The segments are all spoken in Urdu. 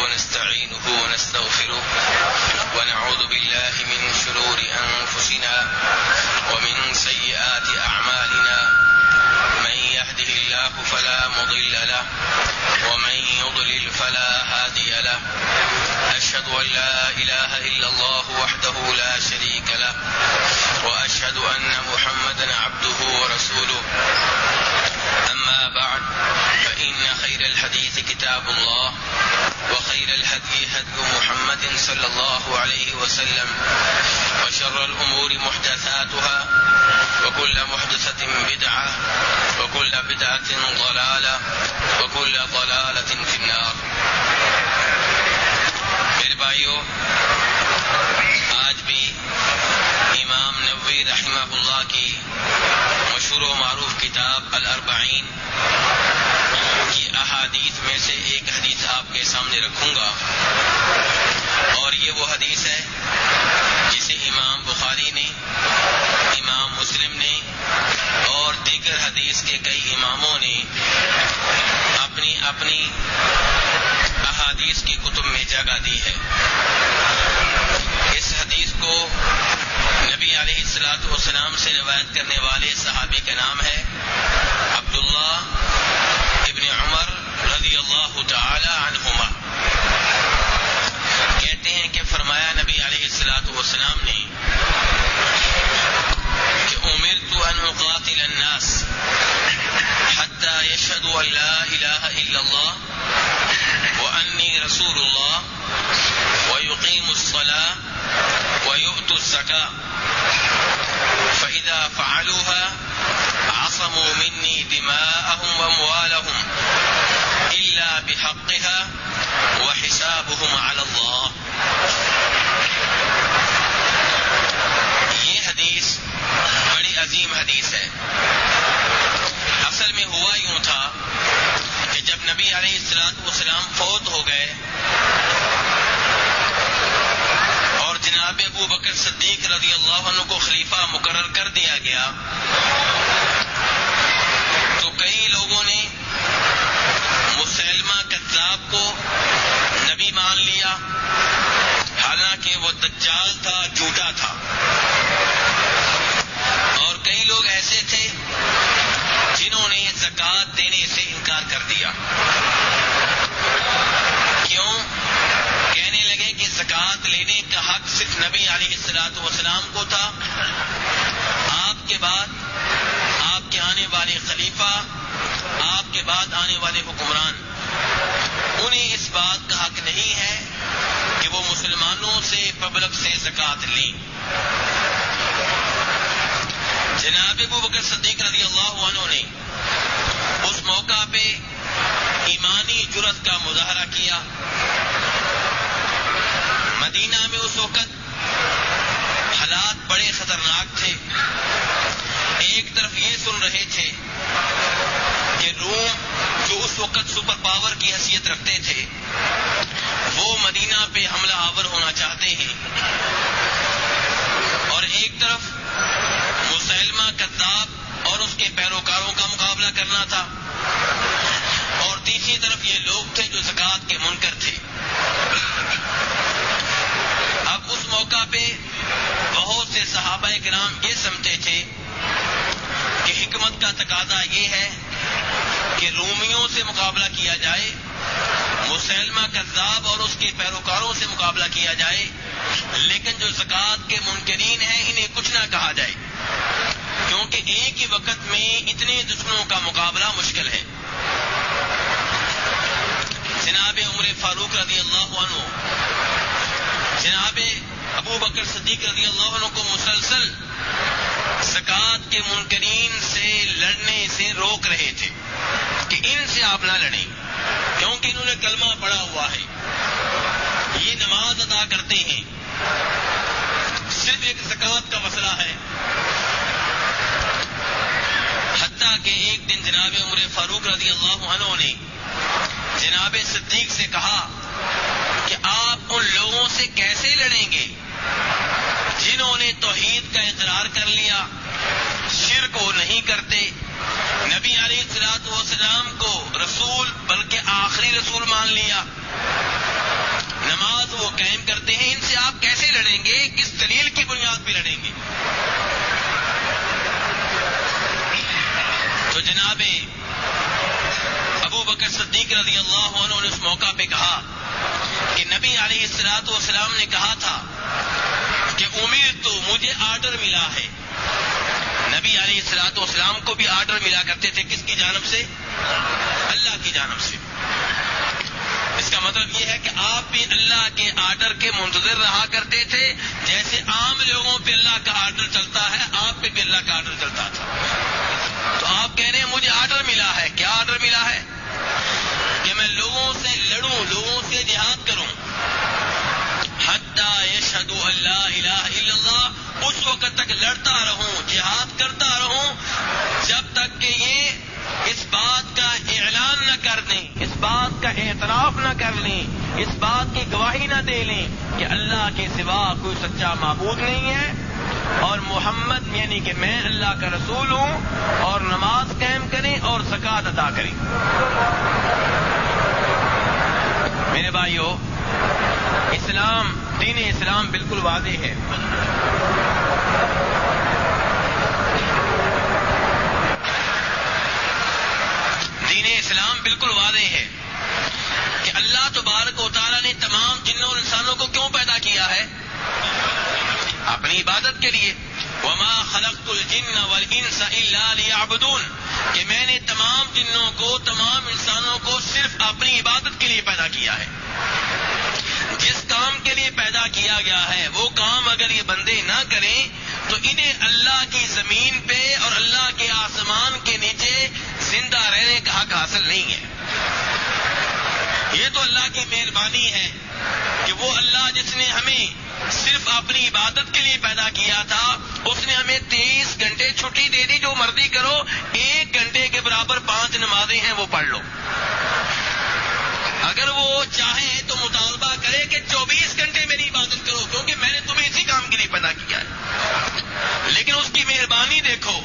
ونستعينه ونستغفره ونعوذ بالله من شرور أنفسنا ومن سيئات أعمالنا من يهده الله فلا مضل له ومن يضلل فلا هادي له أشهد أن لا إله إلا الله وحده لا شريك له وأشهد أن محمدا عبده ورسوله أما بعد فإن خير الحديث كتاب الله وخير الهدي هدي محمد صلى الله عليه وسلم وشر الأمور محدثاتها وكل محدثة بدعة وكل بدعة ضلالة وكل ضلالة في النار. میرے بھائیو، آج بھی امام نووی رحمہ اللہ کی مشہور و معروف کتاب الاربعین کی احادیث میں سے ایک حدیث آپ کے سامنے رکھوں گا، اور یہ وہ حدیث ہے جسے امام بخاری نے، امام مسلم نے اور دیگر حدیث کے کئی اماموں نے اپنی اپنی احادیث کی کتب میں جگہ دی ہے. اس حدیث کو نبی علیہ الصلوۃ والسلام سے روایت کرنے والے صحابی کا نام ہے عبداللہ ابن عمر رضی اللہ تعالی عنہما. کہتے ہیں کہ فرمایا نبی علیہ الصلوۃ والسلام نے کہ امرت ان اقاتل الناس حتى يشهدوا ان لا اله الا الله واني رسول الله ويقيموا الصلاة ويؤتوا الزكاة فإذا فعلوها عصموا مني دماءهم وأموالهم إلا بحقها وحسابهم على الله. یہ حدیث بڑی عظیم حدیث ہے. اصل میں ہوا یوں تھا کہ جب نبی علیہ الصلوۃ والسلام فوت ہو گئے اور جناب ابو بکر صدیق رضی اللہ عنہ کو خلیفہ مقرر کر دیا گیا، تو کئی لوگوں نے مسلمہ کذاب کو نبی مان لیا، حالانکہ وہ دجال تھا، جھوٹا تھا. اور کئی لوگ ایسے تھے جنہوں نے زکوٰۃ دینے سے انکار کر دیا. کیوں؟ کہنے لگے کہ زکوٰۃ لینے کا حق صرف نبی علیہ الصلوۃ والسلام کو تھا، آپ کے بعد آپ کے آنے والے خلیفہ، آپ کے بعد آنے والے حکمران، انہیں اس بات کا حق نہیں ہے کہ وہ مسلمانوں سے پبلک سے زکوٰۃ لیں. جناب ابو بکر صدیق رضی اللہ عنہ نے اس موقع پہ ایمانی جرأت کا مظاہرہ کیا. مدینہ میں اس وقت حالات بڑے خطرناک تھے. ایک طرف یہ سن رہے تھے کہ روم، جو اس وقت سپر پاور کی حیثیت رکھتے تھے، وہ مدینہ پہ حملہ آور ہونا چاہتے ہیں، اور ایک طرف مسلمہ کذاب اور اس کے پیروکاروں کا مقابلہ کرنا تھا، اور تیسری طرف یہ لوگ تھے جو زکوٰۃ کے منکر تھے. اب اس موقع پہ بہت سے صحابہ کرام یہ سمجھتے تھے کہ حکمت کا تقاضا یہ ہے کہ رومیوں سے مقابلہ کیا جائے، مسلمہ کذاب اور اس کے پیروکاروں سے مقابلہ کیا جائے، لیکن جو زکوٰۃ کے منکرین ہیں انہیں کچھ نہ کہا جائے، کیونکہ ایک ہی وقت میں اتنے دشمنوں کا مقابلہ مشکل ہے. جناب عمر فاروق رضی اللہ عنہ جناب ابو بکر صدیق رضی اللہ عنہ کو مسلسل زکوٰۃ کے منکرین سے لڑنے سے روک رہے تھے کہ ان سے آپ نہ لڑیں، کیونکہ انہوں نے کلمہ پڑھا ہوا ہے، یہ نماز ادا کرتے ہیں، صرف ایک زکوٰۃ کا مسئلہ ہے. حتیٰ کہ ایک دن جناب عمر فاروق رضی اللہ عنہ نے جناب صدیق سے کہا کہ آپ ان لوگوں سے کیسے لڑیں گے جنہوں نے توحید کا اقرار کر لیا، شرک وہ نہیں کرتے، نبی علیہ الصلوۃ والسلام کو رسول بلکہ آخری رسول مان لیا، ابو بکر صدیق رضی اللہ عنہ نے اس موقع پہ کہا کہ نبی علیہ الصلوۃ والسلام نے کہا تھا کہ امرت، مجھے آرڈر ملا ہے. نبی علیہ الصلوۃ والسلام کو بھی آرڈر ملا کرتے تھے، کس کی جانب سے؟ اللہ کی جانب سے. اس کا مطلب یہ ہے کہ آپ بھی اللہ کے آرڈر کے منتظر رہا کرتے تھے. جیسے عام لوگوں پہ اللہ کا آرڈر چلتا ہے، آپ پہ بھی اللہ کا آرڈر چلتا تھا. تو آپ کہہ رہے ہیں مجھے آرڈر ملا ہے. کیا آرڈر ملا ہے؟ کہ میں لوگوں سے لڑوں، لوگوں سے جہاد کروں. حتی یشہدوا ان لا الہ الا اللہ، اس وقت تک لڑتا رہوں، جہاد کرتا رہوں جب تک کہ یہ اس بات کا اعلان نہ کر دیں، اس بات کا اعتراف نہ کر لیں، اس بات کی گواہی نہ دے لیں کہ اللہ کے سوا کوئی سچا معبود نہیں ہے، اور محمد یعنی کہ میں اللہ کا رسول ہوں، اور نماز قائم کریں اور زکوٰۃ ادا کریں. میرے بھائیو، اسلام، دین اسلام بالکل واضح ہے. دین اسلام بالکل واضح ہے کہ اللہ تبارک و تعالیٰ نے تمام جنوں اور انسانوں کو کیوں پیدا کیا ہے؟ اپنی عبادت کے لیے. وما خلقت الجن والانس الا لیعبدون، کہ میں نے تمام جنوں کو، تمام انسانوں کو صرف اپنی عبادت کے لیے پیدا کیا ہے. جس کام کے لیے پیدا کیا گیا ہے وہ کام اگر یہ بندے نہ کریں تو انہیں اللہ کی زمین پہ اور اللہ کے آسمان کے نیچے زندہ رہنے کا حق حاصل نہیں ہے. یہ تو اللہ کی مہربانی ہے کہ وہ اللہ جس نے ہمیں صرف اپنی عبادت کے لیے پیدا کیا تھا، اس نے ہمیں 23 گھنٹے چھٹی دے دی. جو مرضی کرو، 1 گھنٹے کے برابر 5 نمازیں ہیں وہ پڑھ لو. اگر وہ چاہے تو مطالبہ کرے کہ 24 گھنٹے میری عبادت کرو، کیونکہ میں نے تمہیں اسی کام کے لیے پیدا کیا ہے. لیکن اس کی مہربانی دیکھو،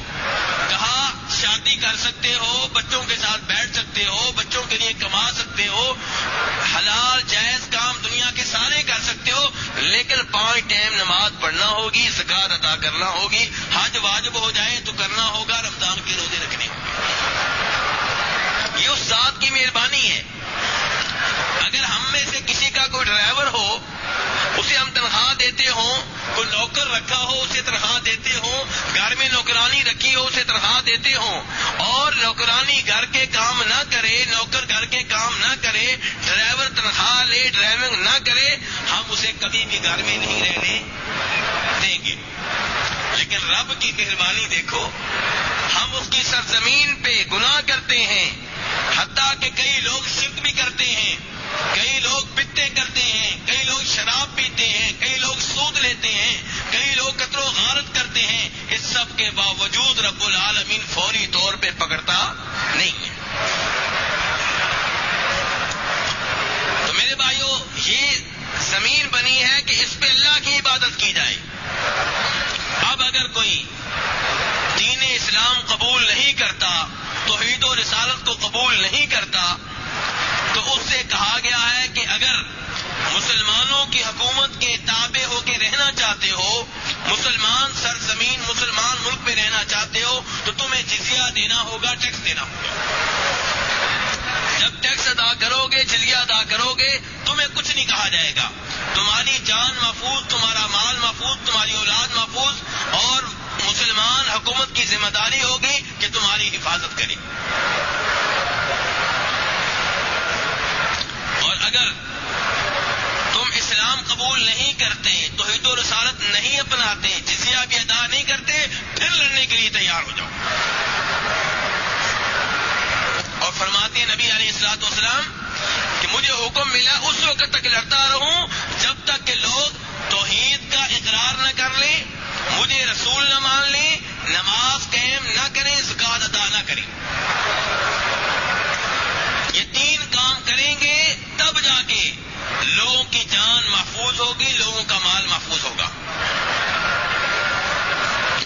کہا شادی کر سکتے ہو، بچوں کے ساتھ بیٹھ سکتے ہو، بچوں کے لیے کما سکتے ہو، حلال جائز کام دنیا کے سارے کر سکتے ہو، لیکن 5 ٹائم نماز پڑھنا ہوگی، زکوٰۃ ادا کرنا ہوگی، حج واجب ہو جائے تو کرنا ہوگا، رمضان کے روزے رکھنے ہوں گے. یہ اس ذات کی مہربانی ہے. اگر ہم میں سے کسی کا کوئی ڈرائیور ہو، اسے ہم تنخواہ دیتے ہوں، کوئی نوکر رکھا ہو اسے تنخواہ دیتے ہوں، گھر میں نوکرانی رکھی ہو اسے تنخواہ دیتے ہوں، اور نوکرانی گھر کے کام نہ کرے، نوکر گھر کے کام نہ کرے، ڈرائیور تنخواہ لے ڈرائیونگ نہ کرے، ہم اسے کبھی بھی گھر میں نہیں رہنے دیں گے. لیکن رب کی مہربانی دیکھو، ہم اس کی سرزمین پہ گناہ کرتے ہیں، حتیٰ کہ کئی لوگ شرک بھی کرتے ہیں، کئی لوگ بدعتیں کرتے ہیں، کئی لوگ شراب پیتے ہیں، کئی لوگ سود لیتے ہیں، کئی لوگ قتل و غارت کرتے ہیں. اس سب کے باوجود رب العالمین فوری طور پہ پکڑتا نہیں ہے. تو میرے بھائیو، یہ زمین بنی ہے کہ اس پہ اللہ کی عبادت کی جائے. اب اگر کوئی دین اسلام قبول نہیں کرتا، توحید و رسالت کو قبول نہیں کرتا، تو اس سے کہا گیا ہے کہ اگر مسلمانوں کی حکومت کے تابع ہو کے رہنا چاہتے ہو، مسلمان سرزمین، مسلمان ملک میں رہنا چاہتے ہو، تو تمہیں جزیہ دینا ہوگا، ٹیکس دینا ہوگا. جب ٹیکس ادا کرو گے، جزیہ ادا کرو گے، تمہیں کچھ نہیں کہا جائے گا. تمہاری جان محفوظ، تمہارا مال محفوظ، تمہاری اولاد محفوظ، اور مسلمان حکومت کی ذمہ داری ہوگی کہ تمہاری حفاظت کرے. اور اگر تم اسلام قبول نہیں کرتے، توحید و رسالت نہیں اپناتے، جزیہ بھی ادا نہیں کرتے، پھر لڑنے کے لیے تیار ہو جاؤ. اور فرماتے ہیں نبی علیہ الصلوۃ والسلام کہ مجھے حکم ملا اس وقت تک لڑتا رہوں جب تک کہ لوگ توحید کا اقرار نہ کر لیں، مجھے رسول نہ مان لیں، نماز قائم نہ کریں، زکوٰۃ ادا نہ کریں. یہ 3 کام کریں گے تب جا کے لوگوں کی جان محفوظ ہوگی، لوگوں کا مال محفوظ ہوگا.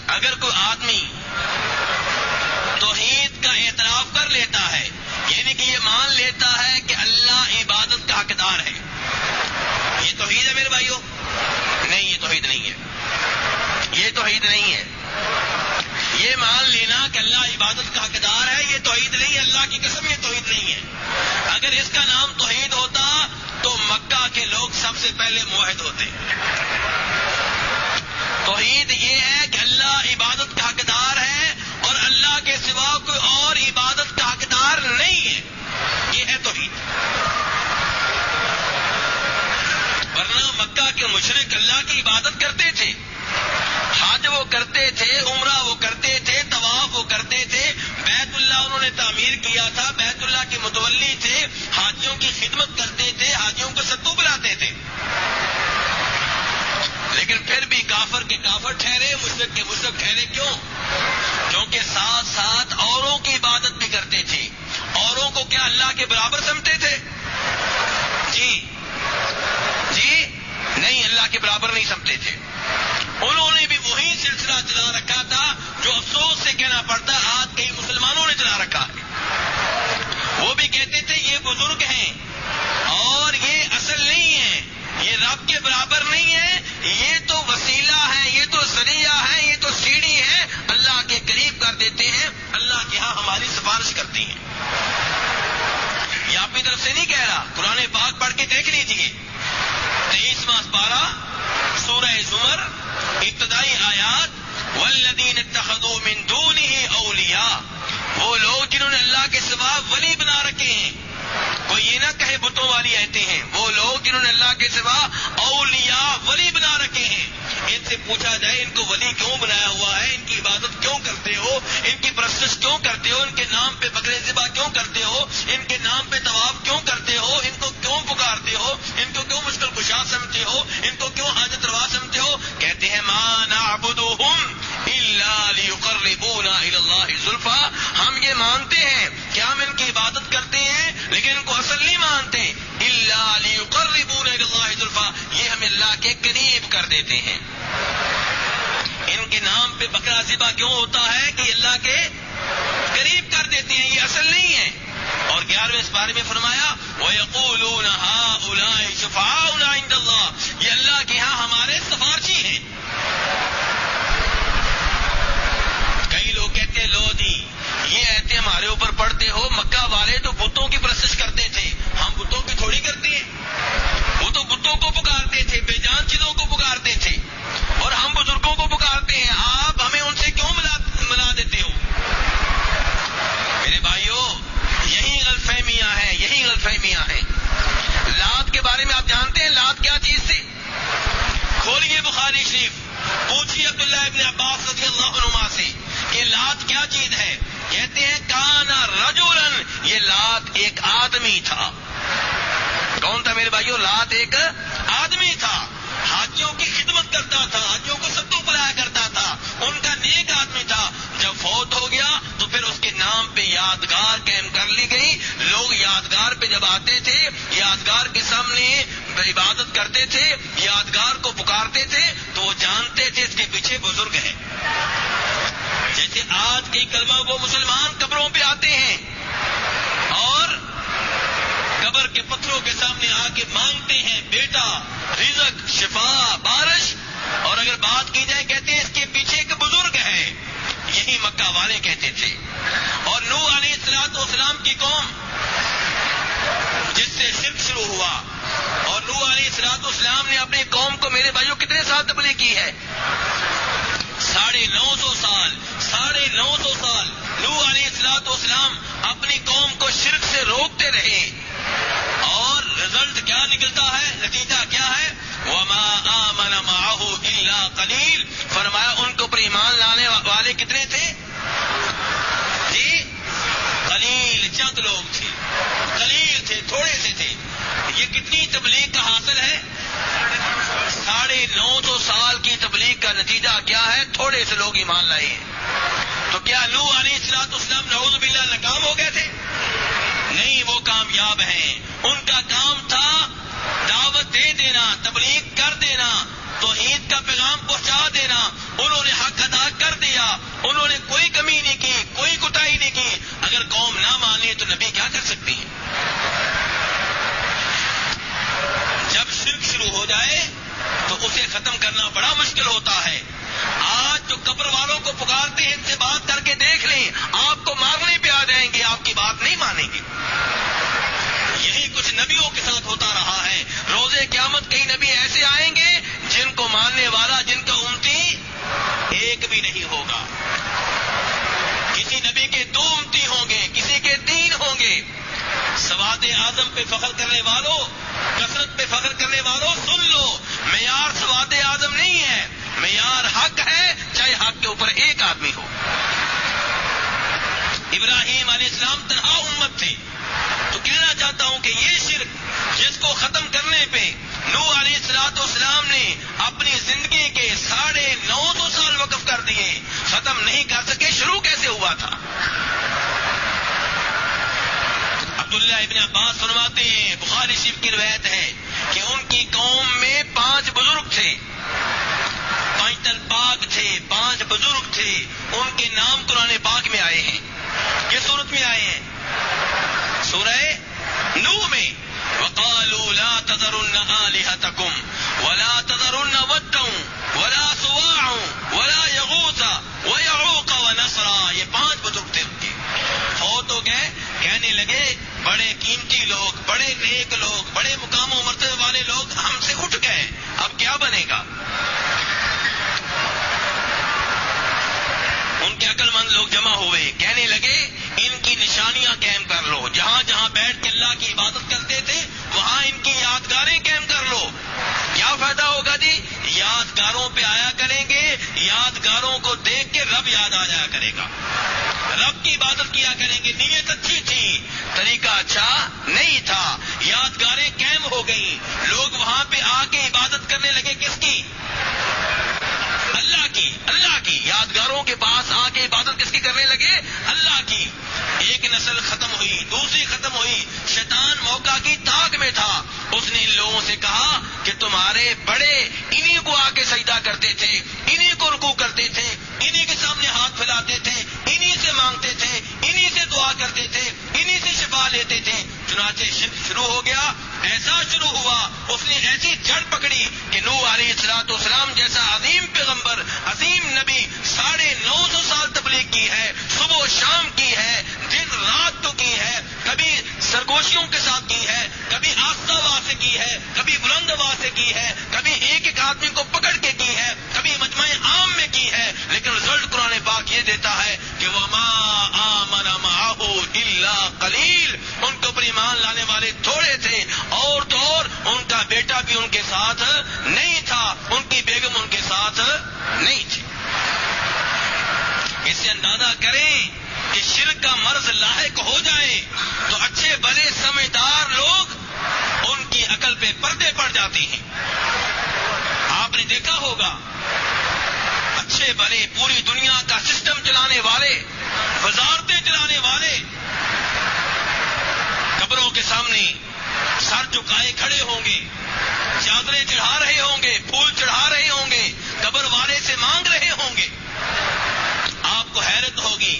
اگر کوئی آدمی توحید کا اعتراف کر لیتا ہے، یعنی کہ یہ مان لیتا ہے کہ اللہ عبادت کا حقدار ہے، یہ توحید ہے میرے بھائیوں؟ نہیں، یہ توحید نہیں ہے. یہ توحید نہیں ہے. یہ مان لینا کہ اللہ عبادت کا حقدار ہے، یہ توحید نہیں ہے، اللہ کی قسم یہ توحید نہیں ہے۔ اگر اس کا نام توحید ہوتا تو مکہ کے لوگ سب سے پہلے موحد ہوتے۔ توحید یہ ہے کہ اللہ عبادت کا حقدار ہے اور اللہ کے سوا کوئی اور عبادت کا حقدار نہیں ہے، یہ ہے توحید۔ ورنہ مکہ کے مشرک اللہ کی عبادت کرتے تھے، حج وہ کرتے تھے، عمرہ وہ کرتے تھے، طواف وہ کرتے تھے، بیت اللہ انہوں نے تعمیر کیا تھا، بیت اللہ کے متولی تھے، حاجیوں کی خدمت کرتے تھے، حاجیوں کو سدو بلاتے تھے، لیکن پھر بھی کافر کے کافر ٹھہرے، مشرک کے مشرک ٹھہرے۔ کیوں؟ کیونکہ ساتھ ساتھ اوروں کی عبادت بھی کرتے تھے۔ اوروں کو کیا اللہ کے برابر سمجھتے تھے؟ جی نہیں، اللہ کے برابر نہیں سمجھتے تھے۔ انہوں نے بھی وہی سلسلہ چلا رکھا تھا جو افسوس سے کہنا پڑتا آج کئی مسلمانوں نے چلا رکھا ہے۔ وہ بھی کہتے تھے یہ بزرگ ہیں اور یہ اصل نہیں ہے، یہ رب کے برابر نہیں ہے، یہ تو وسیلہ ہے، یہ تو ذریعہ ہے، یہ تو سیڑھی ہے، اللہ کے قریب کر دیتے ہیں، اللہ کے ہاں ہماری سفارش کرتی ہیں۔ یہ اپنی طرف سے نہیں کہہ رہا، قرآن پاک پڑھ کے دیکھ لیجیے، 23واں پارہ سورہ زمر، ابتدائی آیات، والذین اتخذوا من دونہ اولیاء، وہ لوگ جنہوں نے اللہ کے سوا ولی بنا رکھے ہیں۔ کوئی یہ نہ کہے بتوں والی آیتیں ہیں، وہ لوگ جنہوں نے اللہ کے سوا اولیاء ولی بنا رکھے ہیں۔ ان سے پوچھا جائے ان کو ولی کیوں بنایا ہوا ہے، ان کی عبادت کیوں کرتے ہو، ان کی پرستش کیوں کرتے ہو، ان کے نام پہ بکرے ذبح کیوں کرتے ہو، ان کے نام پہ طواف کیوں کرتے ہو، ان کو کیوں پکارتے ہو، ان کو کیوں مشکل کشا سمجھتے ہو، ان کو کیوں حاجت روا سمجھتے ہو؟ کہتے ہیں ما نعبدهم الا لیقربونا الی اللہ زلفی، ہم یہ مانتے ہیں کہ ہم ان کی عبادت کرتے ہیں لیکن ان کو اصل نہیں مانتے، الا لیقربونا الی اللہ زلفی، یہ ہمیں اللہ کے قریب کر دیتے ہیں۔ ان کے نام پہ بکرا ذبح کیوں ہوتا ہے کہ اللہ کے قریب کر دیتے ہیں، یہ اصل نہیں ہے۔ اور 11ویں اس بارے میں فرمایا وَيَقُولُونَ هَؤُلَاءِ شُفَعَاؤُنَا عِندَ اللَّهِ، یہ اللہ کے ہاں ہمارے سفارشی ہیں۔ کئی لوگ کہتے ہیں لو جی یہ ایتے ہمارے اوپر پڑھتے ہو، مکہ والے تو بتوں کی پرستش کرتے تھے، ہم بتوں کی تھوڑی کرتے ہیں، وہ تو بتوں کو پکارتے تھے، بے جان چیزوں کو پکارتے تھے، اور ہم بزرگوں کو پکارتے ہیں، آپ ہمیں ان سے کیوں ملا دیتے ہو؟ میرے بھائیو، یہی غلط فہمیاں ہیں، یہی غلط فہمیاں ہیں۔ لات کے بارے میں آپ جانتے ہیں لات کیا چیز تھی؟ کھولیے بخاری شریف، پوچھیے عبداللہ ابن عباس رضی اللہ عنہما سے کہ لات کیا چیز ہے؟ کہتے ہیں کانا رجولن، یہ لات ایک آدمی تھا۔ کون تھا میرے بھائیو؟ لات ایک آدمی تھا، حاجیوں کی خدمت کرتا تھا، حاجیوں کو سدو پلایا کرتا تھا، ان کا نیک آدمی تھا۔ جب فوت ہو گیا تو پھر اس کے نام پہ یادگار قائم کر لی گئی، لوگ یادگار پہ جب آتے تھے، یادگار کے سامنے عبادت کرتے تھے، یادگار کو پکارتے تھے تو وہ جانتے تھے اس کے پیچھے بزرگ ہے۔ جیسے آج کئی کلمہ وہ مسلمان قبروں پہ آتے ہیں اور قبر کے پتھروں کے سامنے آ کے مانگتے ہیں بیٹا، رزق، شفا، بارش، اور اگر بات کی جائے کہتے ہیں اس کے پیچھے ایک بزرگ ہے۔ یہی مکہ والے کہتے تھے۔ اور نوح علیہ السلام کی قوم جس سے شرک شروع ہوا، اور نوح علیہ السلام نے اپنی قوم کو میرے بھائیوں کتنے سال تبلیغ کی ہے؟ 950 سال، 950 سال نوح علیہ السلام اپنی قوم کو شرک سے روکتے رہے، اور رزلٹ کیا نکلتا ہے؟ نتیجہ کیا ہے؟ وَمَا آمَنَ مَعَهُ إِلَّا قَلِيلٌ، فرمایا ان کو پر ایمان لانے والے کتنے تھے؟ جی قلیل، چند لوگ تھے، قلیل تھے، تھوڑے سے تھے۔ یہ کتنی تبلیغ کا حاصل ہے؟ 950 سال کی تبلیغ کا نتیجہ کیا ہے؟ تھوڑے سے لوگ ایمان لائے ہیں۔ تو کیا نوح علیہ السلام نعوذ باللہ ناکام ہو گئے تھے؟ نہیں، وہ کامیاب ہیں۔ ان کا کام تھا دعوت دے دینا، تبلیغ کر دینا، توحید کا پیغام پہنچا دینا۔ انہوں نے حق ادا کر دیا، انہوں نے کوئی کمی نہیں کی، کوئی کوتاہی نہیں کی۔ اگر قوم نہ مانے تو نبی کیا کر سکتی ہے؟ جب شرک شروع ہو جائے تو اسے ختم کرنا بڑا مشکل ہوتا ہے۔ آج جو قبر والوں کو پکارتے ہیں، ان سے بات کبھی نہیں ہوگا. کسی نبی کے 2 امتی ہوں گے, کسی کے 3 ہوں گے. سواد اعظم پہ فخر کرنے والوں, کثرت پہ فخر کرنے والوں, سن لو, معیار سواد اعظم نہیں ہے, معیار حق ہے, چاہے حق کے اوپر ایک آدمی ہو. ابراہیم علیہ السلام تنہا امت تھے. تو کہنا چاہتا ہوں کہ یہ شرک جس کو ختم کرنے پہ نوح علیہ السلام نے اپنی زندگی کے 950 سال وقف کر دیے, ختم نہیں کر سکے. شروع کیسے ہوا تھا؟ عبداللہ ابن عباس فرماتے ہیں, بخاری شریف کی روایت ہے کہ ان کی قوم میں 5 بزرگ تھے, 5 پاک تھے, 5 بزرگ تھے. ان کے نام قرآن پاک میں آئے ہیں. کس صورت میں آئے ہیں؟ سورہ نوح میں. وقالوا لا تذرن آلهتكم ولا تذرن ودا ولا سواع ولا يغوث ويعوق ونسرا. یہ 5 بزرگ تھے. ان کے فوت ہو گئے. کہنے لگے بڑے قیمتی لوگ, بڑے نیک لوگ, بڑے مقام و مرتبے والے لوگ ہم سے اٹھ گئے, اب کیا بنے گا؟ ان کے عقل مند لوگ جمع ہوئے, کہنے لگے ان کی نشانیاں قائم کر لو. جہاں جہاں بیٹھ کے اللہ کی عبادت کرتے تھے وہاں ان کی یادگاریں قائم کر لو. کیا فائدہ ہوگا جی؟ یادگاروں پہ آیا کریں گے, یادگاروں کو دیکھ کے رب یاد آ جایا کرے گا, رب کی عبادت کیا کریں گے. نیت اچھی تھی, طریقہ اچھا نہیں تھا, یادگاریں قائم ہو گئیں. لوگ وہاں پہ آ کے عبادت کرنے لگے. کس کی؟ اللہ کی. اللہ کی یادگاروں کے پاس آ کے عبادت کس کی کرنے لگے؟ اللہ کی. ایک نسل ختم ہوئی, دوسری ختم ہوئی. شیطان موقع کی تاک میں تھا. اس نے ان لوگوں سے کہا کہ تمہارے بڑے انہی کو آ کے سجدہ کرتے تھے, انہی کو رکوع کرتے تھے, انہی کے سامنے ہاتھ پھیلاتے تھے, انہی سے مانگتے تھے, انہی سے دعا کرتے تھے, انہی سے شفا لیتے تھے. چنانچہ شرک شروع ہو گیا. ایسا شروع ہوا, اس نے ایسی جڑ پکڑی کہ نوح علیہ السلام جیسا عظیم پیغمبر, عظیم نبی 950 سال تبلیغ کی ہے, صبح و شام کی ہے, دن رات تو کی ہے, کبھی سرگوشیوں کے ساتھ کی ہے, کبھی آستہ آواز سے کی ہے, کبھی بلند آواز سے کی ہے, کبھی ایک آدمی کو پکڑ کے کی ہے, کبھی مجمع عام میں کی ہے. لیکن رزلٹ قرآن پاک یہ دیتا ہے کہ وَمَا آمَنَ مَعَهُ إِلَّا قَلِيلٌ. ان کے اوپر ایمان لانے والے تھوڑے تھے, اور تو اور ان کا بیٹا بھی ان کے ساتھ نہیں تھا, ان کی بیگم ان کے ساتھ نہیں تھی. اس سے اندازہ کریں کہ شرک کا مرض لاحق ہو جائے تو اچھے بڑے سمجھدار لوگ ان کی عقل پہ پردے پڑ جاتے ہیں. آپ نے دیکھا ہوگا اچھے بڑے پوری دنیا کا سسٹم چلانے والے, وزارتیں چلانے والے قبروں کے سامنے سر جھکائے کھڑے ہوں گے, چادریں چڑھا رہے ہوں گے, پھول چڑھا رہے ہوں گے, قبر والے سے مانگ رہے ہوں گے. آپ کو حیرت ہوگی,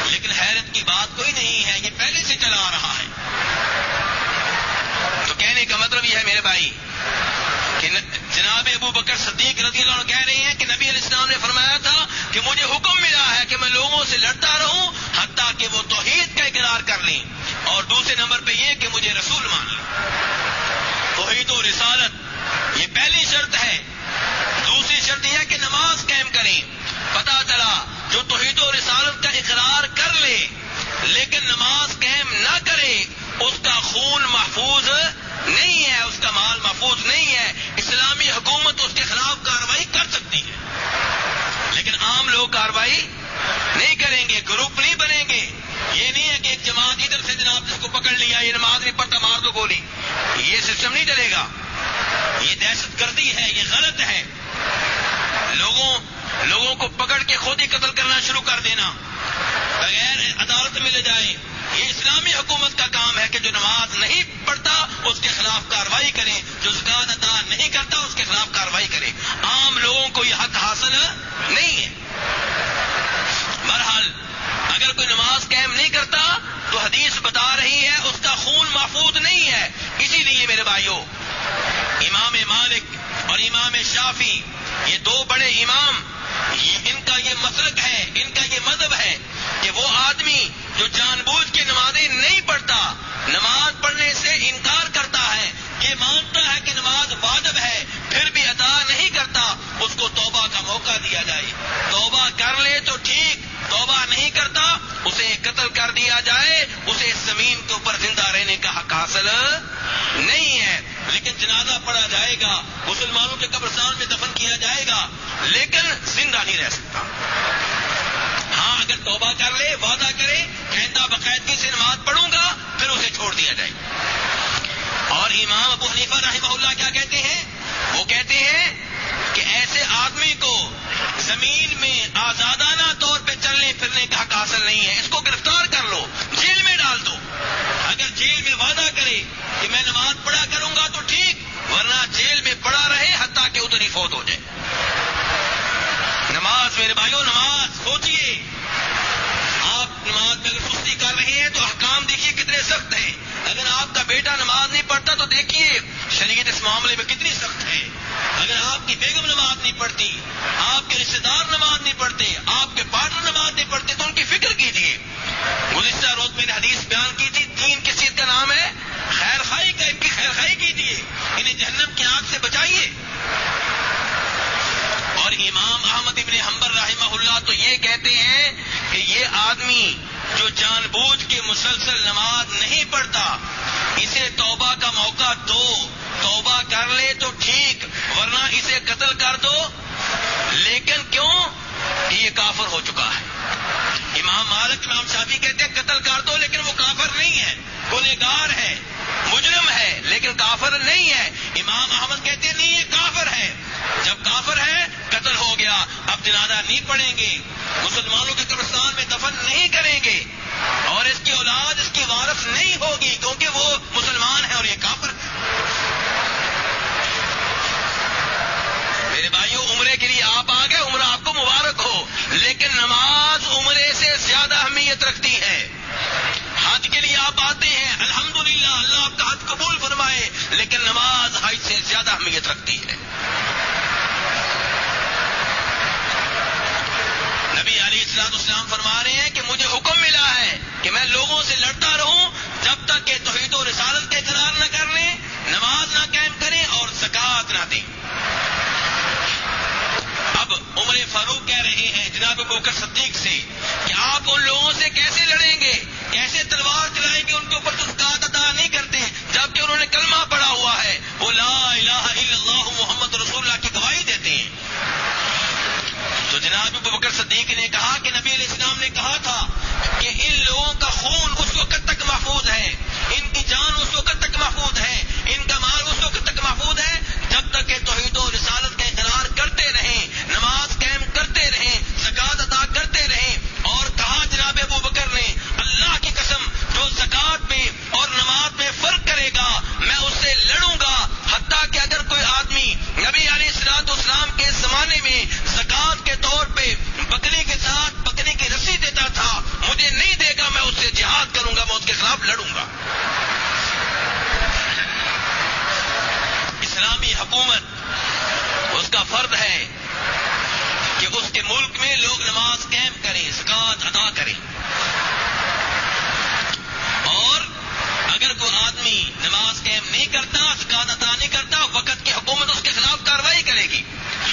لیکن حیرت کی بات کوئی نہیں ہے, یہ پہلے سے چلا آ رہا ہے. تو کہنے کا مطلب یہ ہے میرے بھائی کہ جناب ابو بکر صدیق رضی اللہ عنہ کہہ رہے ہیں کہ نبی علیہ السلام نے فرمایا تھا کہ مجھے حکم ملا ہے کہ میں لوگوں سے لڑتا رہوں حتیٰ کہ وہ توحید کا اقرار کر لیں, اور دوسرے نمبر پہ یہ کہ مجھے رسول مان لیں. توحید و رسالت یہ پہلی شرط ہے. دوسری شرط یہ ہے کہ نماز قائم کریں. پتہ چلا جو توحید و رسالت کا اقرار کر لے لیکن نماز قائم نہ کرے, اس کا خون محفوظ نہیں ہے, اس کا مال محفوظ نہیں ہے. اسلامی حکومت اس کے خلاف کارروائی کر سکتی ہے, لیکن عام لوگ کارروائی نہیں کریں گے, گروپ نہیں بنیں گے. یہ نہیں ہے کہ ایک جماعت ادھر سے جناب جس کو پکڑ لیا, یہ نماز نہیں پڑھتا مار دو گولی, یہ سسٹم نہیں چلے گا. یہ دہشت گردی ہے, یہ غلط ہے. لوگوں کو پکڑ کے خود ہی قتل کرنا شروع کر دینا, بغیر عدالت میں لے جائے, یہ اسلامی حکومت کا کام ہے کہ جو نماز نہیں پڑھتا اس کے خلاف کارروائی کرے, جو زکات ادا نہیں کرتا اس کے خلاف کارروائی کرے. عام لوگوں کو یہ حق حاصل نہیں ہے. بہرحال اگر کوئی نماز قائم نہیں کرتا تو حدیث بتا رہی ہے اس کا خون محفوظ نہیں ہے. اسی لیے میرے بھائیوں, امام مالک اور امام شافعی یہ 2 بڑے امام, ان کا یہ مسلک ہے, ان کا یہ مذہب ہے کہ وہ آدمی جو جان بوجھ کے نمازیں نہیں پڑھتا, نماز پڑھنے سے انکار کرتا ہے, یہ مانتا ہے کہ نماز واجب ہے پھر بھی ادا نہیں کرتا, اس کو توبہ کا موقع دیا جائے. توبہ جنازہ پڑھا جائے گا، مسلمانوں کے قبرستان میں دفن کیا جائے گا، لیکن زندہ نہیں رہ سکتا۔ ہاں اگر توبہ کر لے، وعدہ کرے کہ آئندہ باقاعدگی سے نماز پڑھوں گا، پھر اسے چھوڑ دیا جائے۔ اور امام ابو حنیفہ رحمہ اللہ کیا کہتے ہیں؟ وہ کہتے ہیں کہ ایسے آدمی کو زمین میں آزادانہ طور پہ چلنے پھرنے کا حق حاصل نہیں ہے، اس کو گرفتار کر لو، جیل میں ڈال دو۔ اگر جیل میں وعدہ کرے کہ میں نماز پڑھا کروں گا تو ٹھیک، ورنہ جیل میں پڑا رہے حتیٰ کہ ادھر ہی فوت ہو جائے۔ نماز میرے بھائیوں، نماز سوچئے، آپ نماز میں اگر سستی کر رہے ہیں تو احکام دیکھیے کتنے سخت ہیں۔ اگر آپ کا بیٹا نماز نہیں پڑھتا تو دیکھیے شریعت اس معاملے میں کتنی سخت ہے۔ اگر آپ کی بیگم نماز نہیں پڑھتی، آپ کے رشتے دار نماز نہیں پڑھتے، آپ کے پارٹنر نماز نہیں پڑھتے تو ان کی فکر کیجیے۔ گزشتہ روز میں نے حدیث بیان کی تھی، 3 کی چیز کا نام ہے خیر خواہی کا، ان کی خیر خواہی کیجیے، انہیں جہنم کی آگ سے بچائیے۔ اور امام احمد ابن حنبل رحمہ اللہ تو یہ کہتے ہیں کہ یہ آدمی جو جان بوجھ کے مسلسل نماز نہیں پڑھتا، اسے توبہ کا موقع دو، توبہ کر لے تو ٹھیک، ورنہ اسے قتل کر دو۔ لیکن کیوں؟ کہ یہ کافر ہو چکا ہے۔ امام مالک، امام شافعی کہتے ہیں قتل کر دو، لیکن وہ کافر نہیں ہے، گنہگار ہے، مجرم ہے، لیکن کافر نہیں ہے۔ امام احمد کہتے ہیں نہیں، یہ کافر ہے۔ جب کافر ہے قتل ہو گیا، اب جنازہ نہیں پڑھیں گے، مسلمانوں کے قبرستان میں دفن نہیں کریں گے، اور اس کی اولاد اس کی وارث نہیں ہوگی کیونکہ وہ مسلمان ہے اور یہ کافر ہے۔ میرے بھائیوں، عمرے کے لیے آپ آ گئے، عمرہ آپ کو مبارک ہو، لیکن نماز عمرے سے زیادہ اہمیت رکھتی ہے۔ حج کے لیے آپ آتے ہیں، الحمدللہ اللہ آپ کا حج قبول فرمائے، لیکن نماز حج سے زیادہ اہمیت رکھتی ہے۔ نبی علیہ السلام فرما رہے ہیں کہ مجھے حکم ملا ہے کہ میں لوگوں سے لڑتا رہوں جب تک کہ توحید و رسالت کا اقرار نہ کر لیں، نماز نہ قائم کریں اور زکوٰۃ نہ دیں۔ اب عمر فاروق کہہ رہے ہیں جناب ابوبکر صدیق سے کہ آپ ان لوگوں سے کیسے لڑیں گے، کیسے تلوار چلائیں گے ان کے اوپر جو زکوٰۃ ادا نہیں کرتے ہیں، جبکہ انہوں نے کلمہ پڑھا ہوا ہے، وہ لا الہ الا اللہ محمد رسول اللہ کی گواہی دیتے ہیں۔ تو جناب ابوبکر صدیق نے کہا کہ نبی علیہ السلام نے کہا تھا کہ ان لوگوں کا خون اس وقت تک محفوظ ہے، ان کی جان اس وقت تک محفوظ ہے، ان کا مال اس وقت تک محفوظ ہے جب تک کہ توحید و رسالت کا اقرار کرتے رہیں، نماز قائم کرتے رہیں، زکوٰۃ ادا کرتے رہیں۔ اور کہا جناب ابوبکر نے اللہ کی قسم جو زکوٰۃ میں اور نماز میں فرق کرے گا میں اس سے لڑوں گا، حتیٰ کہ اگر کوئی آدمی نبی علیہ السلام کے زمانے میں زکوٰۃ کے طور پہ بکری کے ساتھ بکری کی رسی دیتا تھا، مجھے نہیں دے گا، میں اس سے جہاد کروں گا، میں اس کے خلاف لڑوں گا۔ اسلامی حکومت اس کا فرض ہے کہ اس کے ملک میں لوگ نماز قائم کریں، زکوٰۃ ادا کریں، اور اگر کوئی آدمی نماز قائم نہیں کرتا، زکوٰۃ ادا نہیں کرتا، وقت کی حکومت اس کے خلاف کارروائی کرے گی۔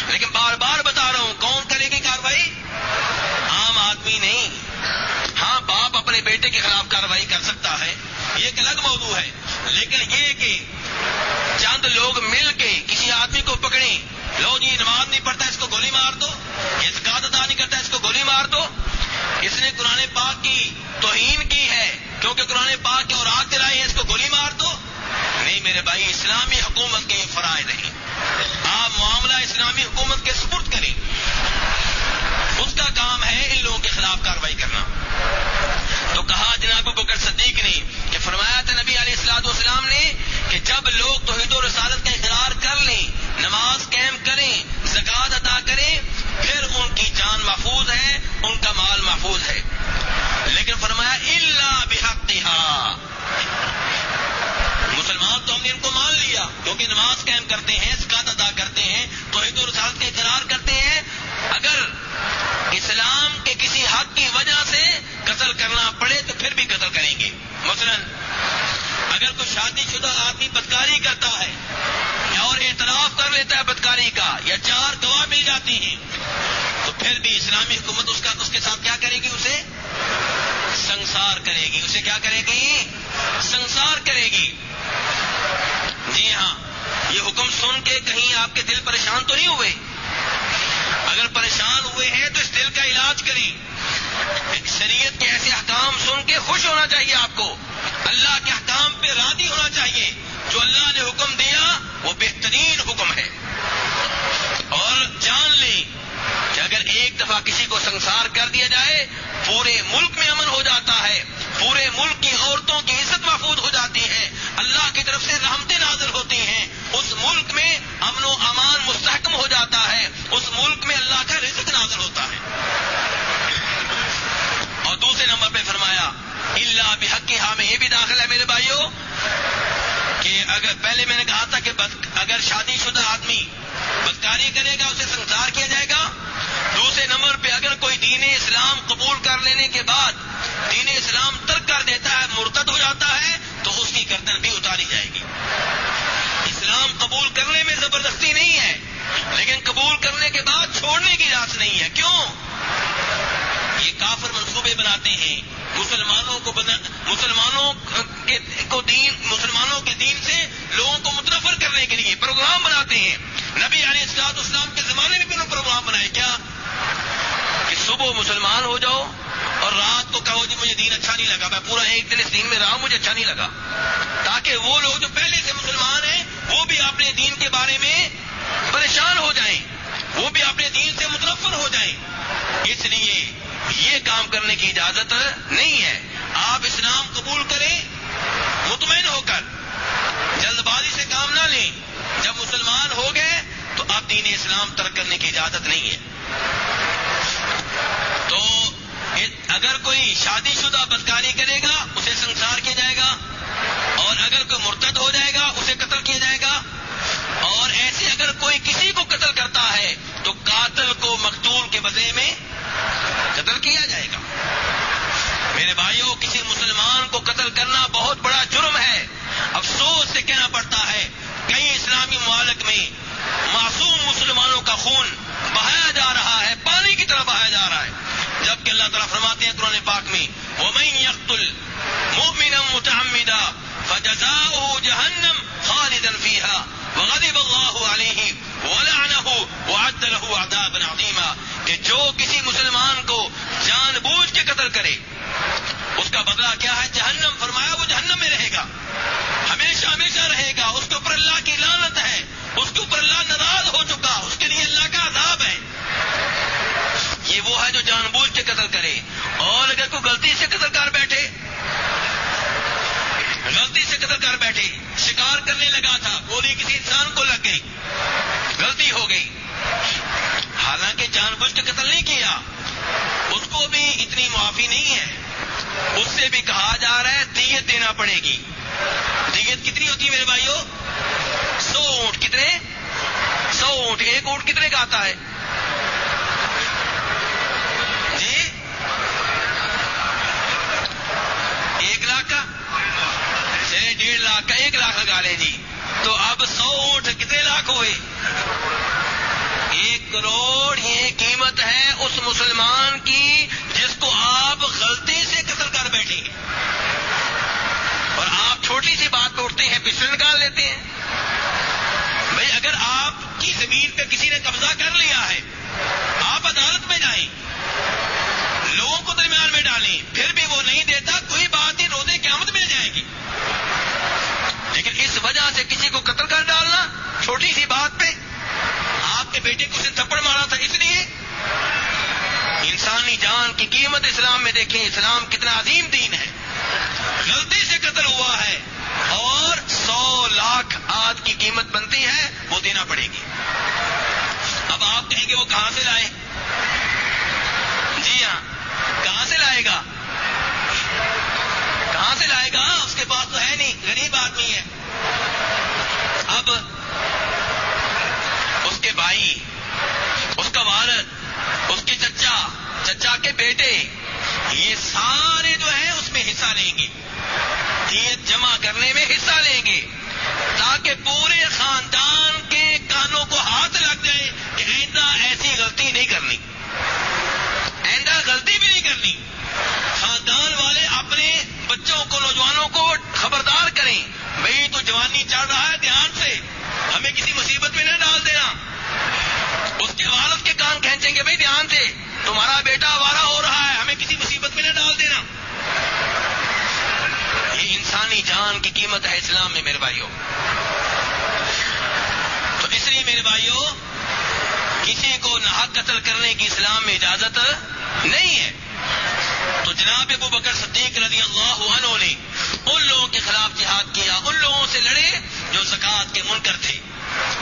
لیکن بار بار بتا رہا ہوں، کون کرے گی کارروائی؟ عام آدمی نہیں۔ ہاں، باپ اپنے بیٹے کے خلاف کارروائی کر سکتا ہے، یہ ایک الگ موضوع ہے، لیکن یہ کہ چند لوگ مل کے کسی آدمی کو پکڑیں، لو جی نماز نہیں پڑھتا اس کو گولی مار دو، یہ زکوٰۃ ادا نہیں کرتا اس کو گولی مار دو، اس نے قرآن پاک کی توہین کی ہے کیونکہ قرآن پاک کی اوراد دلائی ہے، اس کو گولی مار دو۔ نہیں میرے بھائی، اسلامی حکومت کے فرائض نہیں، آپ معاملہ اسلامی حکومت کے سپرد کریں، اس کا کام ہے ان لوگوں کے خلاف کارروائی کرنا۔ تو کہا جناب ابوبکر صدیق نے کہ فرمایا تھا نبی علیہ السلام نے کہ جب لوگ توحید و رسالت کا اقرار کر لیں، نماز قائم کریں، زکوٰۃ ادا کریں، پھر ان کی جان محفوظ ہے، ان کا مال محفوظ ہے۔ لیکن فرمایا الا بحقھا، مسلمان تو ہم نے ان کو مان لیا کیونکہ نماز قائم کرتے ہیں، زکوٰۃ ادا کرتے ہیں، توحید و رسالت کا اقرار کرتے ہیں، اگر اسلام کے کسی حق کی وجہ سے قتل کرنا پڑے تو پھر بھی قتل کریں گے۔ مثلا اگر کوئی شادی شدہ آدمی بدکاری کرتا ہے اور اعتراف کر لیتا ہے بدکاری کا، یا 4 گواہ مل جاتی ہیں، تو پھر بھی اسلامی حکومت اس کے ساتھ کیا کرے گی؟ اسے سنسار کرے گی۔ اسے کیا کرے گی؟ سنسار کرے گی۔ جی ہاں، سن کے کہیں آپ کے دل پریشان تو نہیں ہوئے؟ اگر پریشان ہوئے ہیں تو اس دل کا علاج کریں. شریعت کے ایسے احکام سن کے خوش ہونا چاہیے آپ کو. اللہ کے احکام پہ راضی ہونا چاہیے. جو اللہ نے حکم دیا وہ بہترین حکم ہے. اور جان لیں کہ اگر ایک دفعہ کسی کو سنسار کر دیا جائے پورے ملک میں امن ہو جاتا ہے. پورے ملک کی عورتوں کی عزت محفوظ ہو جاتی ہے. اللہ کی طرف سے رحمتیں نازل ہوتی ہیں. اس ملک میں امن و امان مستحکم ہو جاتا ہے. اس ملک میں اللہ کا رزق نازل ہوتا ہے. اور دوسرے نمبر پہ فرمایا اللہ بحقھا میں یہ بھی داخل ہے میرے بھائیوں کہ اگر پہلے میں نے کہا تھا کہ اگر شادی شدہ آدمی بدکاری کرے گا اسے سنسار کیا جائے گا. دوسرے نمبر پہ اگر کوئی دین اسلام قبول کر لینے کے بعد دین اسلام ترک کر دیتا ہے مرتد ہو جاتا ہے تو اس کی گردن بھی اتاری جائے گی. اسلام قبول کرنے میں زبردستی نہیں ہے لیکن قبول کرنے کے بعد چھوڑنے کی اجازت نہیں ہے. کیوں؟ یہ کافر منصوبے بناتے ہیں مسلمانوں کے دین سے لوگوں کو متنفر کرنے کے لیے پروگرام بناتے ہیں. نبی علیہ الصلوۃ والسلام کے زمانے میں بھی انہوں نے پروگرام بنائے. کیا کہ صبح مسلمان ہو جاؤ اور رات کو کہو جی مجھے دین اچھا نہیں لگا, میں پورا ایک دن اس دین میں رہا ہوں, مجھے اچھا نہیں لگا, تاکہ وہ لوگ جو پہلے سے مسلمان ہیں وہ بھی اپنے دین کے بارے میں پریشان ہو جائیں, وہ بھی اپنے دین سے متنفر ہو جائیں. اس لیے یہ کام کرنے کی اجازت نہیں ہے. آپ اسلام قبول کریں مطمئن ہو کر, جلد بازی سے کام نہ لیں. جب مسلمان ہو گئے تو اب دین اسلام ترک کرنے کی اجازت نہیں ہے. تو اگر کوئی شادی شدہ بدکاری کرے گا اسے سنسار کیا جائے گا, اور اگر کوئی مرتد ہو جائے گا اسے قتل کیا جائے گا, اور ایسے اگر کوئی کسی کو قتل کرتا ہے تو قاتل کو مقتول کے بدلے میں قتل کیا جائے گا. میرے بھائیوں, کسی مسلمان کو قتل کرنا بہت بڑا جرم ہے. افسوس سے کہنا پڑتا ہے کئی اسلامی ممالک میں معصوم مسلمانوں کا خون بہایا جا رہا ہے, پانی کی طرح بہایا جا رہا ہے, جبکہ اللہ تعالیٰ فرماتے ہیں قرآن پاک میں وَمَن يَقْتُلْ مُؤْمِنًا مُتَعَمِّدًا فَجَزَاؤُهُ جَهَنَّمُ خَالِدًا فِيهَا وَغَضِبَ اللَّهُ عَلَيْهِ وَلَعَنَهُ وَأَعَدَّ لَهُ عَذَابًا عَظِيمًا. کہ جو کسی مسلمان کو جان بوجھ کے قتل کرے اس کا بدلہ کیا ہے؟ جہنم. فرمایا وہ جہنم میں رہے گا, ہمیشہ ہمیشہ رہے گا. اس کے اوپر اللہ کی لعنت ہے, اس کے اوپر اللہ ناراض ہو چکا, اس کے لیے اللہ کا عذاب ہے. یہ وہ ہے جو جان بوجھ کے قتل کرے. اور اگر کوئی غلطی سے قتل کر بیٹھے, شکار کرنے لگا تھا, گولی کسی انسان کو لگ گئی, غلطی ہو گئی, حالانکہ جان بوجھ کے قتل نہیں کیا, اس کو بھی اتنی معافی نہیں ہے. اس سے بھی کہا جا رہا ہے دیت دینا پڑے گی. دیت کتنی ہوتی ہے میرے بھائیوں؟ 100 اونٹ. کتنے؟ 100 اونٹ. ایک اونٹ کتنے کا آتا ہے جی؟ 1 لاکھ کا. چلے 1.5 لاکھ کا, 1 لاکھ لگا لیں جی. تو اب 100 اونٹ کتنے لاکھ ہوئے؟ 1 کروڑ. یہ قیمت ہے اس مسلمان کی جس کو آپ غلطی سے قتل کر بیٹھیں گے, اور آپ چھوٹی سی بات پہ اٹھتے ہیں, پسٹل نکال لیتے ہیں. بھائی اگر آپ کی زمین پہ کسی نے قبضہ کر لیا ہے, آپ عدالت میں جائیں, لوگوں کو درمیان میں ڈالیں, پھر بھی وہ نہیں دیتا, کوئی بات نہیں, روزے قیامت مل جائے گی. لیکن اس وجہ سے کسی کو قتل کر ڈالنا چھوٹی سی بات پہ, آپ کے بیٹے کو اس نے تھپڑ مارا تھا اس لیے. انسانی جان کی قیمت اسلام میں دیکھیں, اسلام کتنا عظیم دین ہے. غلطی سے قتل ہوا ہے اور 100 لاکھ آج کی قیمت بنتی ہے, وہ دینا پڑے گی. اب آپ کہیں گے وہ کہاں سے لائے؟ جی ہاں, کہاں سے لائے گا؟ کہاں سے لائے گا؟ اس کے پاس تو ہے نہیں, غریب آدمی ہے. اب اس کے بھائی, اس کا والد, اس کے چچا کے بیٹے, یہ سارے جو ہیں اس میں حصہ لیں گے, دیت جمع کرنے میں حصہ لیں گے, تاکہ پورے خاندان کے کانوں کو ہاتھ لگ جائے کہ آئندہ ایسی غلطی نہیں کرنی, آئندہ غلطی بھی نہیں کرنی. خاندان والے اپنے بچوں کو, نوجوانوں کو خبردار کریں, بھئی تو جوانی چڑھ رہا ہے, دھیان سے, ہمیں کسی مصیبت میں اپنی جان کی قیمت ہے اسلام میں میرے بھائیوں. تو اس لیے میرے بھائیوں کسی کو ناحق قتل کرنے کی اسلام میں اجازت نہیں ہے. تو جناب ابو بکر صدیق رضی اللہ عنہ نے ان لوگوں کے خلاف جہاد کیا, ان لوگوں سے لڑے جو زکوٰۃ کے منکر تھے.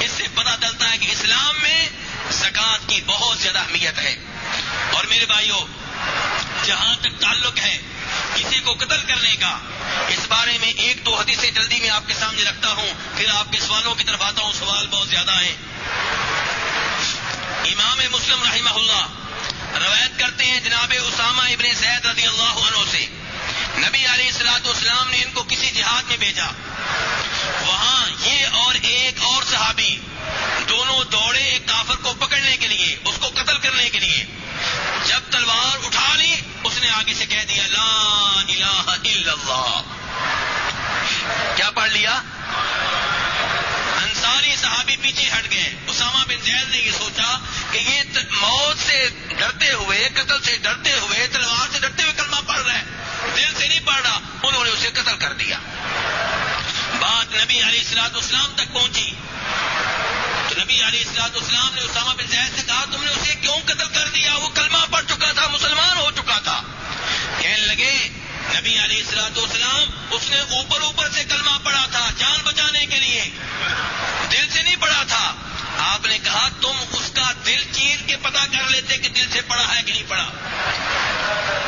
اس سے پتہ چلتا ہے کہ اسلام میں زکوٰۃ کی بہت زیادہ اہمیت ہے. اور میرے بھائیوں جہاں تک تعلق ہے کسی کو قتل کرنے کا, اس بارے میں ایک دو حدیثیں جلدی میں آپ کے سامنے رکھتا ہوں, پھر آپ کے سوالوں کی طرف آتا ہوں. سوال بہت زیادہ ہیں. امام مسلم رحمہ اللہ روایت کرتے ہیں جناب اسامہ ابن زید رضی اللہ عنہ سے, نبی علیہ الصلوۃ والسلام نے ان کو کسی جہاد میں بھیجا. وہاں یہ اور ایک اور صحابی دونوں دوڑے ایک کافر کو پکڑنے کے لیے, اس کو قتل کرنے کے لیے. جب تلوار اٹھا لی اس نے آگے سے کہہ دیا لا الہ الا اللہ. کیا پڑھ لیا؟ انصاری صحابی پیچھے ہٹ گئے. اسامہ بن زید نے یہ سوچا کہ یہ موت سے ڈرتے ہوئے, قتل سے ڈرتے ہوئے, تلوار سے ڈرتے ہوئے کلمہ پڑھ رہا ہے, دل سے نہیں پڑھ رہا. انہوں نے اسے قتل کر دیا. بات نبی علیہ الصلوۃ والسلام تک پہنچی تو نبی علیہ الصلوۃ والسلام نے اسامہ بن زید سے کہا تم نے اسے کیوں قتل کر دیا؟ وہ کلمہ پڑھ چکا تھا, مسلمان ہو چکا تھا. کہنے لگے نبی علیہ الصلوۃ والسلام اس نے اوپر سے کلمہ پڑھا تھا جان بچانے کے لیے, دل سے نہیں پڑھا تھا. آپ نے کہا تم اس کا دل چیر کے پتہ کر لیتے کہ دل سے پڑھا ہے کہ نہیں پڑھا.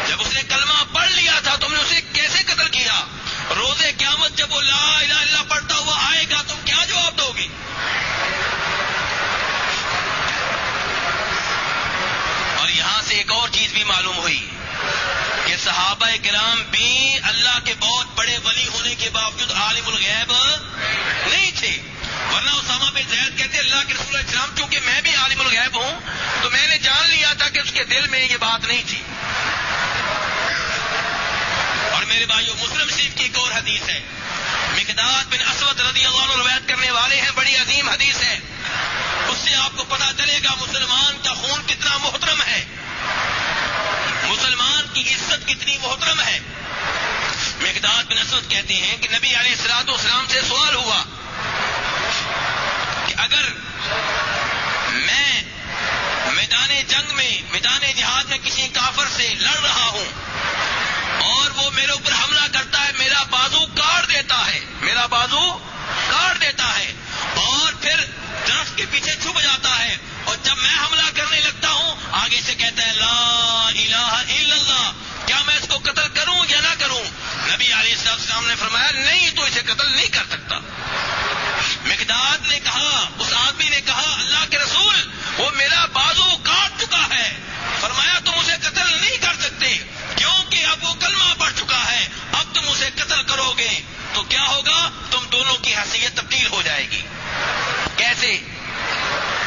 جب اس نے کلمہ پڑھ لیا تھا تم نے اسے کیسے قتل کیا؟ روز قیامت جب وہ لا الہ الا اللہ پڑھتا ہوا آئے گا تم کیا جواب دو گے؟ اور یہاں سے ایک اور چیز بھی معلوم ہوئی کہ صحابہ کرام بھی اللہ کے بہت بڑے ولی ہونے کے باوجود عالم الغیب نہیں تھے. ورنہ اسامہ بن زید کہتے اللہ کے رسول السلام چونکہ میں بھی عالم الغیب ہوں تو میں نے جان لیا تھا کہ اس کے دل میں یہ بات نہیں تھی. اور میرے بھائیوں مسلم شریف کی ایک اور حدیث ہے, مقداد بن اسود رضی اللہ عنہ روایت کرنے والے ہیں, بڑی عظیم حدیث ہے. اس سے آپ کو پتہ چلے گا مسلمان کا خون کتنا محترم ہے, مسلمان کی عزت کتنی محترم ہے. مقداد بن اسود کہتے ہیں کہ نبی علیہ الصلوۃ والسلام سے سوال ہوا کہ اگر میں میدان جنگ میں, میدان جہاد میں کسی کافر سے لڑ رہا ہوں اور وہ میرے اوپر حملہ کرتا ہے, میرا بازو کاٹ دیتا ہے اور پھر درخت کے پیچھے چھپ جاتا ہے, اور جب میں حملہ کرنے لگتا ہوں آگے سے کہتا ہے لا الہ الا اللہ, کیا میں اس کو قتل کروں یا نہ کروں؟ نبی علیہ السلام نے فرمایا نہیں, تو اسے قتل نہیں کر سکتا. مقداد نے کہا, اس آدمی نے کہا اللہ کے رسول وہ میرا بازو کاٹ چکا ہے. فرمایا تم اسے قتل نہیں کر سکتے کیونکہ اب وہ کلمہ پڑھ چکا ہے, اب تم اسے قتل کرو گے تو کیا ہوگا؟ تم دونوں کی حیثیت تبدیل ہو جائے گی. کیسے؟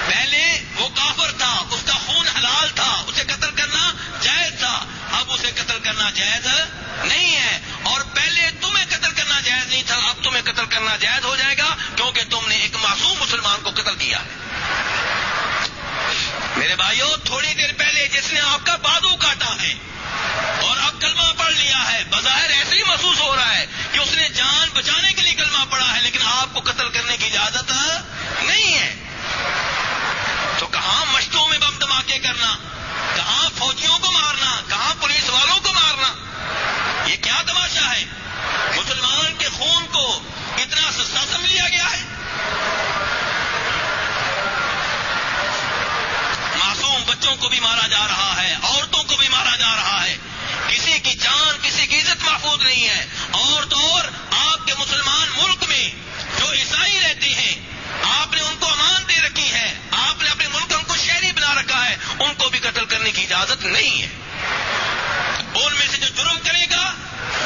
پہلے وہ کافر تھا, اس کا خون حلال تھا, اسے قتل کرنا جائز تھا, اب اسے قتل کرنا جائز نہیں ہے. اور پہلے تمہیں قتل کرنا جائز نہیں تھا, اب تمہیں قتل کرنا جائز ہو جائے گا کیونکہ تم نے ایک معصوم مسلمان کو قتل کیا ہے. میرے بھائیوں تھوڑی دیر پہلے جس نے آپ کا بازو کاٹا ہے اور اب کلمہ پڑھ لیا ہے, بظاہر ایسے ہی محسوس ہو رہا ہے کہ اس نے جان بچانے کے لیے کلمہ پڑھا ہے, لیکن آپ کو قتل کرنے کی اجازت نہیں ہے. تو کہاں مشتوں میں بم دھماکے کرنا, کہاں فوجیوں کو مارنا, کہاں پولیس والوں کو مارنا, یہ کیا تماشا ہے؟ مسلمان کے خون کو اتنا سستا سمجھ لیا گیا ہے. معصوم بچوں کو بھی مارا جا رہا ہے, عورتوں کو بھی مارا جا رہا ہے, کسی کی جان کسی کی عزت محفوظ نہیں ہے. اور تو اور آپ کے مسلمان ملک میں جو عیسائی رہتے ہیں آپ نے ان کو امان دے رکھی ہے, آپ نے اپنے ملک ان کو شہری بنا رکھا ہے, ان کو بھی قتل کرنے کی اجازت نہیں ہے. ان میں سے جو جرم کرے گا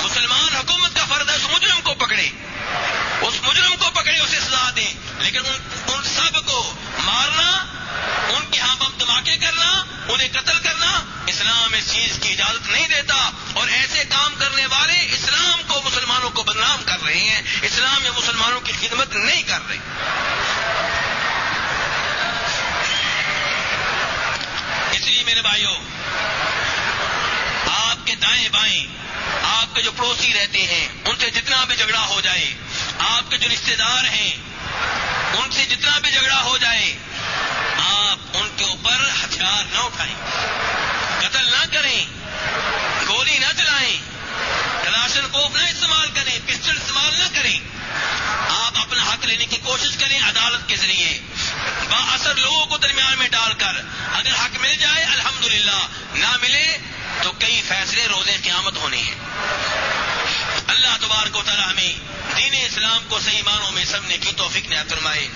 مسلمان حکومت کا فرض ہے اس مجرم کو پکڑے, اس مجرم کو پکڑے, اسے سزا دیں. لیکن ان سب کو مارنا, ان کے ہاں بم دھماکے کرنا, انہیں قتل کرنا, اسلام اس چیز کی اجازت نہیں دیتا. اور ایسے کام کرنے والے اسلام کو, مسلمانوں کو بدنام کر رہے ہیں, اسلام یا مسلمانوں کی خدمت نہیں کر رہے. اس لیے میرے بھائیوں آپ کے دائیں بائیں آپ کے جو پڑوسی رہتے ہیں ان سے جتنا بھی جھگڑا ہو جائے، آپ کے جو رشتہ دار ہیں ان سے جتنا بھی جھگڑا ہو جائے، آپ ان کے اوپر ہتھیار نہ اٹھائیں، قتل نہ کریں، گولی نہ چلائیں، کلاشن کوف نہ استعمال کریں، پسٹل استعمال نہ کریں. آپ اپنا حق لینے کی کوشش کریں عدالت کے ذریعے، با اثر لوگوں کو درمیان میں ڈال کر. اگر حق مل جائے الحمدللہ، نہ ملے تو کئی فیصلے روز قیامت ہونے ہیں. اللہ تبارک و تعالی ہمیں دین اسلام کو صحیح معنوں میں سمجھنے کی توفیق نصیب فرمائے.